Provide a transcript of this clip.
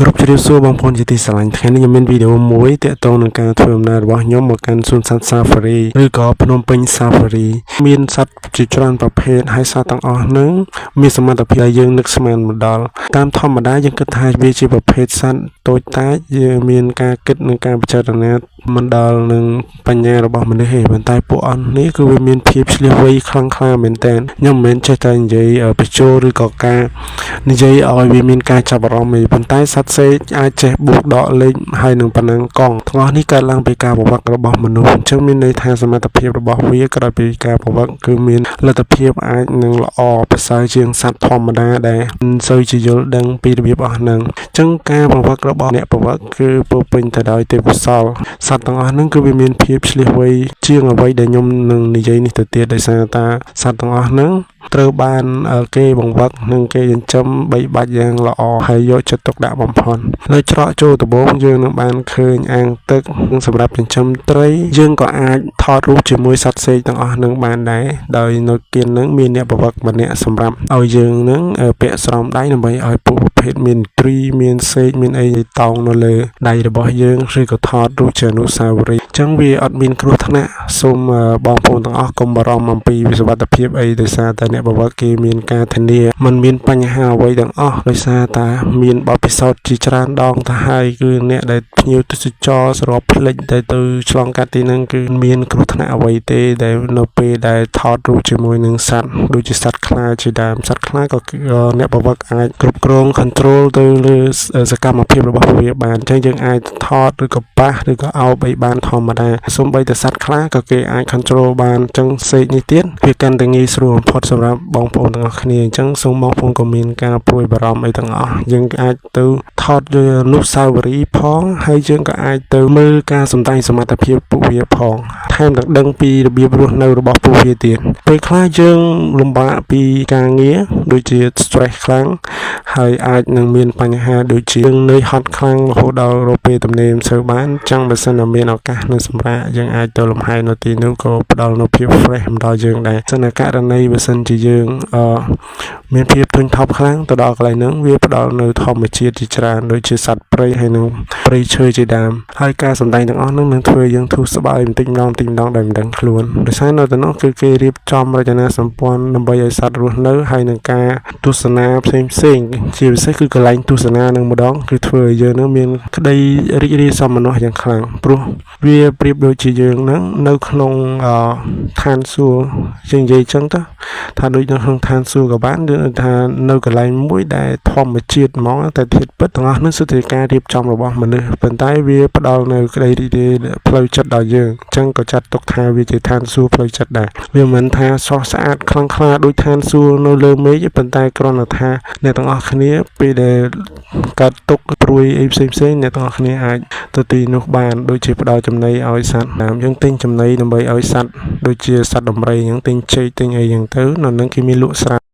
គ្រប់ជ្រាបសួរបងប្អូនជាទីស្រឡាញ់ថ្ងៃនេះខ្ញុំមានវីដេអូមួយទាក់ទងនឹងការធ្វើដំណើររបស់ខ្ញុំមកកាន់សួនសត្វ Safari ឬក៏ភ្នំពេញ Safari មានសត្វជាច្រើនប្រភេទហើយសត្វទាំងអស់ហ្នឹងមានសមត្ថភាពដែលយើងនឹកស្មានមិនដល់តាមធម្មតាយើងគិតថាវាជាប្រភេទសត្វតូចតាចយើងមានការគិតនិងការពិចារណាមិនដល់នឹងបញ្ញារបស់មនុស្សទេប៉ុន្តែពួកអស់នេះគឺវាមានភាពឆ្លៀសវៃខ្លាំងក្លាមែនទែនខ្ញុំមិនមែនចេះតែនិយាយបញ្ចូលឬក៏ការនិយាយឲ្យវាមានការចាប់អារម្មណ៍ទេប៉ុន្តែសត្វសេកអាចចេះបួកដកលេខហើយនឹងប៉ុណ្ណឹងកង់ទាំងអស់នេះកើតឡើងពីការប្រវត្តិរបស់មនុស្សអញ្ចឹងមានន័យថាសមត្ថភាពរបស់វាក្រោយពីការប្រវត្តិគឺមានលទ្ធភាពអាចនឹងល្អប្រសើរជាងសត្វធម្មតាដែលមិនសូវជាយល់ដឹងពីរបៀបអស់ហ្នឹងអញ្ចឹងការប្រវត្តិរបស់អ្នកប្រវត្តិគឺពោពេញទៅដោយទេពកោសល្យសត្វទាំងអស់ហ្នឹងគឺវាមានភាពឆ្លៀសវៃជាងអ្វីដែលខ្ញុំនឹងនិយាយនេះទៅទៀតដោយសារតាសត្វទាំងអស់ហ្នឹងត្រូវបានគេបង្វឹកនិងគេចិញ្ចឹមបីបាច់យ៉ាងល្អហើយយកចិត្តទុកដាក់បំផុតនៅច្រកចូលដំបូងយើងនឹងបានឃើញអាងទឹកសម្រាប់ចិញ្ចឹមត្រីយើងក៏អាចថតរូបជាមួយសត្វសេកទាំងអស់នឹងបានដែរដោយនៅគៀននឹងមានអ្នកប្រវឹកម្នាក់សម្រាប់ឲ្យយើងនឹងពាក់ស្រោមដៃដើម្បីឲ្យពួកប្រភេទមានត្រីមានសេកមានអីតោងនៅលើដៃរបស់យើងឬក៏ថតរូបជាអនុស្សាវរីយ៍អញ្ចឹងវាអត់មានគ្រោះថ្នាក់សូមបងប្អូនទាំងអស់កុំបារម្ភអំពីសុវត្ថិភាពអីដោយសារតែអ្នកប្រវត្តិគេមានការធានាมันមានបញ្ហាអ្វីទាំងអស់ដោយសារតែមានបទពិសោធន៍ជាច្រើនដងទៅហើយគឺអ្នកដែលភ្ញៀវទេសចរស្របផ្លេចដែលទៅឆ្លងកាត់ទីហ្នឹងគឺមានគ្រោះថ្នាក់អ្វីទេដែលនៅពេលដែលថតរូបជាមួយនឹងសត្វដូចជាសត្វខ្លាជាដើមសត្វខ្លាក៏អ្នកប្រវត្តិអាចគ្រប់គ្រង control ទៅលើសកម្មភាពរបស់វាបានអញ្ចឹងយើងអាចថតឬក៏ប៉ះឬក៏អោបអីបានធម្មតាសូម្បីតែសត្វខ្លាក៏គេអាច control បានអញ្ចឹងសេកនេះទៀតវាកាន់តែងាយស្រួលបំផុតសម្រាប់បងប្អូនទាំងអស់គ្នាអញ្ចឹងសូមបងប្អូនក៏មានការព្រួយបារម្ភអីទាំងអស់យើងអាចទៅថតយកអនុស្សាវរីយ៍ផងហើយយើងក៏អាចទៅមើលការសម្ដែងសមត្ថភាពពួកវាផងថែមទាំងដឹងពីរបៀបរស់នៅរបស់ពួកវាទៀតពេលខ្លះយើងលំបាកពីការងារដូចជា stress ខ្លាំងហើយអាចនឹងមានបញ្ហាដូចជាយើងនឿយហត់ខ្លាំងរហូតដល់រពេលទំនេរមិនសូវបានអញ្ចឹងបើសិនតែមានឱកាសនៅសម្រាប់យើងអាចទៅលំហែនៅទីនោះក៏ផ្ដល់នូវភាព fresh មកដល់យើងដែរសិនតែករណីបើសិនជាយើងមានភាពធុញថប់ខ្លាំងទៅដល់កន្លែងហ្នឹងវាផ្ដល់នៅធម្មជាតិជាច្រើនដូចជាសត្វព្រៃហើយនិងព្រៃឈើជាដើមហើយការសម្ដែងទាំងអស់ហ្នឹងនឹងធ្វើយើងធូរស្បើយបន្តិចម្ដងដោយមិនដឹងខ្លួនដោយសារនៅទីនោះគឺគេរៀបចំរចនាសម្ព័ន្ធដើម្បីឲ្យសត្វរស់នៅហើយនឹងការទស្សនាផ្សេងជាពិសេសគឺកន្លែងទស្សនានឹងម្ដងគឺធ្វើឲ្យយើងនឹងមានក្តីរីករាយសោមនស្សយ៉ាងខ្លាំងព្រោះវាប្រៀបដូចជាយើងនឹងនៅក្នុងឋានសួគ៌ជាងនិយាយចឹងទៅថាដូចនៅក្នុងឋានសួគ៌ក៏បានឬថានៅកន្លែងមួយដែលធម្មជាតិហ្មងតែធាតុពិតទាំងអស់នោះគឺតែការរៀបចំរបស់មនុស្សប៉ុន្តែវាផ្ដល់នៅក្តីរីករាយផ្លូវចិត្តដល់យើងអញ្ចឹងក៏ចាត់ទុកថាវាជាឋានសួគ៌ផ្លូវចិត្តដែរវាមិនថាស្រស់ស្អាតខ្លាំងក្លាដូចឋានសួគ៌នៅលើមេឃប៉ុន្តែគ្រាន់តែថាអ្នកទាំងអស់គ្នាពេលដែលកើតទុកព្រួយអីផ្សេងអ្នកទាំងអស់គ្នាអាចទៅទីនោះបានដូចជាផ្ដល់ចំណីឲ្យសត្វតាមយើងទិញចំណីដើម្បីឲ្យសត្វដូចជាសត្វដំរីអញ្ចឹងទិញចេកទិញអីអញ្ចឹងទៅនៅនឹងគេមានលក់ស្រាប់